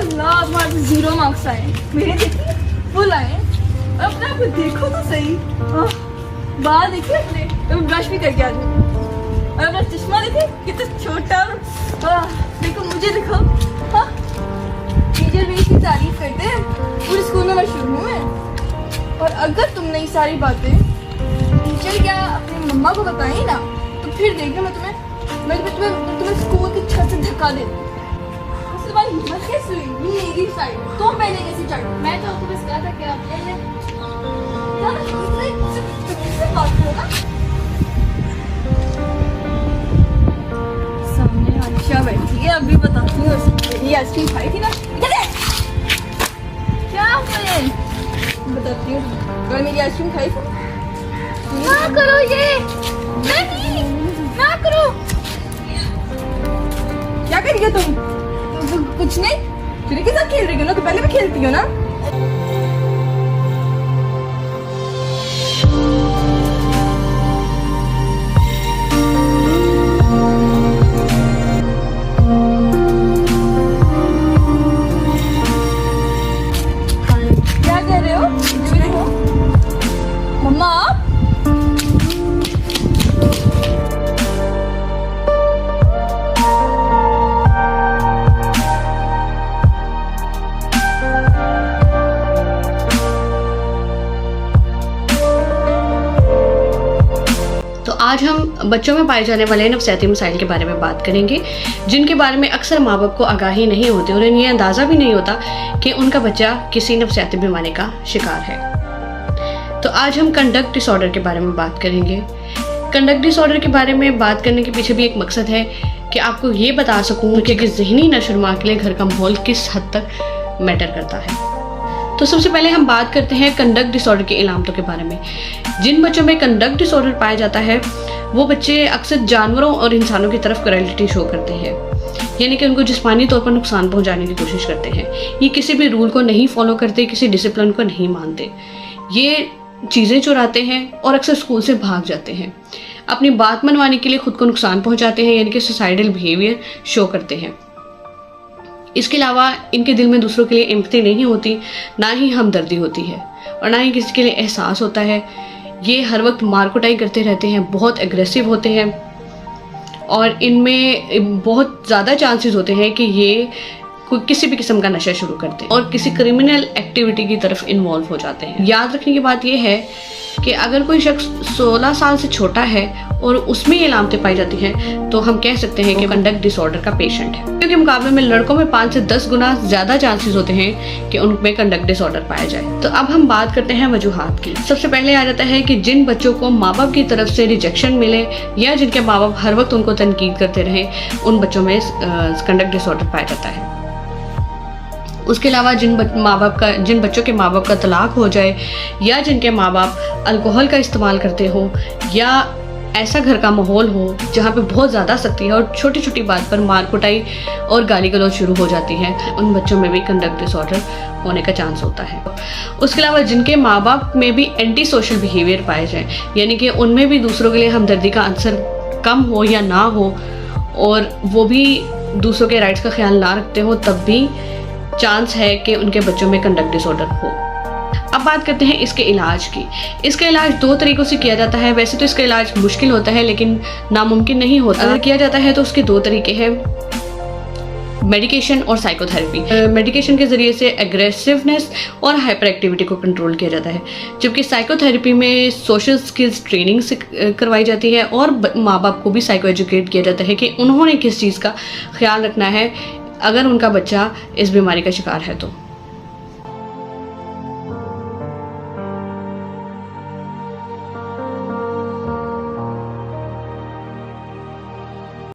अल्लाह तुम्हारे तो 0 मार्क्स आए, मेरे देखिए फुल आए। अपने आप को देखो तो सही, बाल देखिए अपने, तो ब्रश भी करके आ जाओ। और अपना चश्मा देखिए कितना छोटा, देखो मुझे देखो। हाँ, टीचर भी इसकी तारीफ करते हैं, पूरे स्कूल में मशहूर हूँ मैं। और अगर तुमने ये सारी बातें टीचर क्या अपनी मम्मा को बताई ना, तो फिर देखना मैं तुम्हें स्कूल की छत से धक्का दे दूँ। उसके बाद हिम्मत कैसे हुई मेरी साइड, तुम पहले कैसे चढ़? मैं तो आपको बस कहा था कि आप ले लें। बात करो ना। सामने आयशा बैठी है, अभी बताती हूँ उसको। ये आइसक्रीम खाई थी ना, क्या हुआ बताती हूँ। कल मेरी आइसक्रीम खाई थी ना, करो ये, नहीं ना करो। क्या कर रही हो तुम? कुछ नहीं, फिर के साथ खेल रही हो ना, तो पहले भी खेलती हो ना। क्या कर रहे हो? मम्मा आज हम बच्चों में पाए जाने वाले नफसियाती मसाइल के बारे में बात करेंगे, जिनके बारे में अक्सर माँ बाप को आगाही नहीं होती और उन्हें अंदाज़ा भी नहीं होता कि उनका बच्चा किसी नफसियाती बीमारी का शिकार है। तो आज हम कंडक्ट डिसऑर्डर के बारे में बात करेंगे। कंडक्ट डिसऑर्डर के बारे में बात करने के पीछे भी एक मकसद है कि आपको ये बता सकूँ कि ज़हनी नशोनुमा के लिए घर का माहौल किस हद तक मैटर करता है। तो सबसे पहले हम बात करते हैं कंडक्ट डिसऑर्डर की इलामतों के बारे में। जिन बच्चों में कंडक्ट डिसऑर्डर पाया जाता है वो बच्चे अक्सर जानवरों और इंसानों की तरफ क्रूएल्टी शो करते हैं, यानी कि उनको जिस्मानी तौर पर नुकसान पहुंचाने की कोशिश करते हैं। ये किसी भी रूल को नहीं फॉलो करते, किसी डिसिप्लिन को नहीं मानते, ये चीज़ें चुराते हैं और अक्सर स्कूल से भाग जाते हैं। अपनी बात मनवाने के लिए खुद को नुकसान पहुँचाते हैं, यानी कि सुसाइडल बिहेवियर शो करते हैं। इसके अलावा इनके दिल में दूसरों के लिए एम्पैथी नहीं होती, ना ही हमदर्दी होती है और ना ही किसी के लिए एहसास होता है। ये हर वक्त मार कुटाई करते रहते हैं, बहुत एग्रेसिव होते हैं और इनमें बहुत ज़्यादा चांसेस होते हैं कि ये कोई किसी भी किस्म का नशा शुरू करते हैं और किसी क्रिमिनल एक्टिविटी की तरफ इन्वॉल्व हो जाते हैं। याद रखने की बात यह है कि अगर कोई शख्स 16 साल से छोटा है और उसमें ये अलामतें पाई जाती हैं तो हम कह सकते हैं कि कंडक्ट डिसऑर्डर का पेशेंट है, क्योंकि मुकाबले में लड़कों में 5 से 10 गुना ज़्यादा चांसेस होते हैं कि उनमें कंडक्ट डिसऑर्डर पाया जाए। तो अब हम बात करते हैं वजूहात की। सबसे पहले आ जाता है कि जिन बच्चों को माँ बाप की तरफ से रिजेक्शन मिले या जिनके माँ बाप हर वक्त उनको तनकीद करते रहे, उन बच्चों में कंडक्ट डिसऑर्डर पाया जाता है। उसके अलावा जिन बच्चों के माँ बाप का तलाक हो जाए या जिनके माँ बाप अल्कोहल का इस्तेमाल करते हो या ऐसा घर का माहौल हो जहाँ पे बहुत ज़्यादा सख्ती है और छोटी छोटी बात पर मार कुटाई और गाली गलौज शुरू हो जाती है, उन बच्चों में भी कंडक्ट डिसऑर्डर होने का चांस होता है। उसके अलावा जिनके माँ बाप में भी एंटी सोशल बिहेवियर पाए जाए, यानी कि उनमें भी दूसरों के लिए हमदर्दी का अंसर कम हो या ना हो और वो भी दूसरों के राइट्स का ख्याल ना रखते हो, तब भी चांस है कि उनके बच्चों में कंडक्ट डिसऑर्डर हो। अब बात करते हैं इसके इलाज की। इसका इलाज 2 तरीक़ों से किया जाता है। वैसे तो इसका इलाज मुश्किल होता है लेकिन नामुमकिन नहीं होता। अगर किया जाता है तो उसके 2 तरीके हैं, मेडिकेशन और साइकोथेरेपी। मेडिकेशन के ज़रिए से एग्रेसिवनेस और हाइपर एक्टिविटी को कंट्रोल किया जाता है, जबकि साइकोथेरेपी में सोशल स्किल्स ट्रेनिंग से करवाई जाती है और माँ बाप को भी साइको एजुकेट किया जाता है कि उन्होंने किस चीज़ का ख्याल रखना है अगर उनका बच्चा इस बीमारी का शिकार है तो।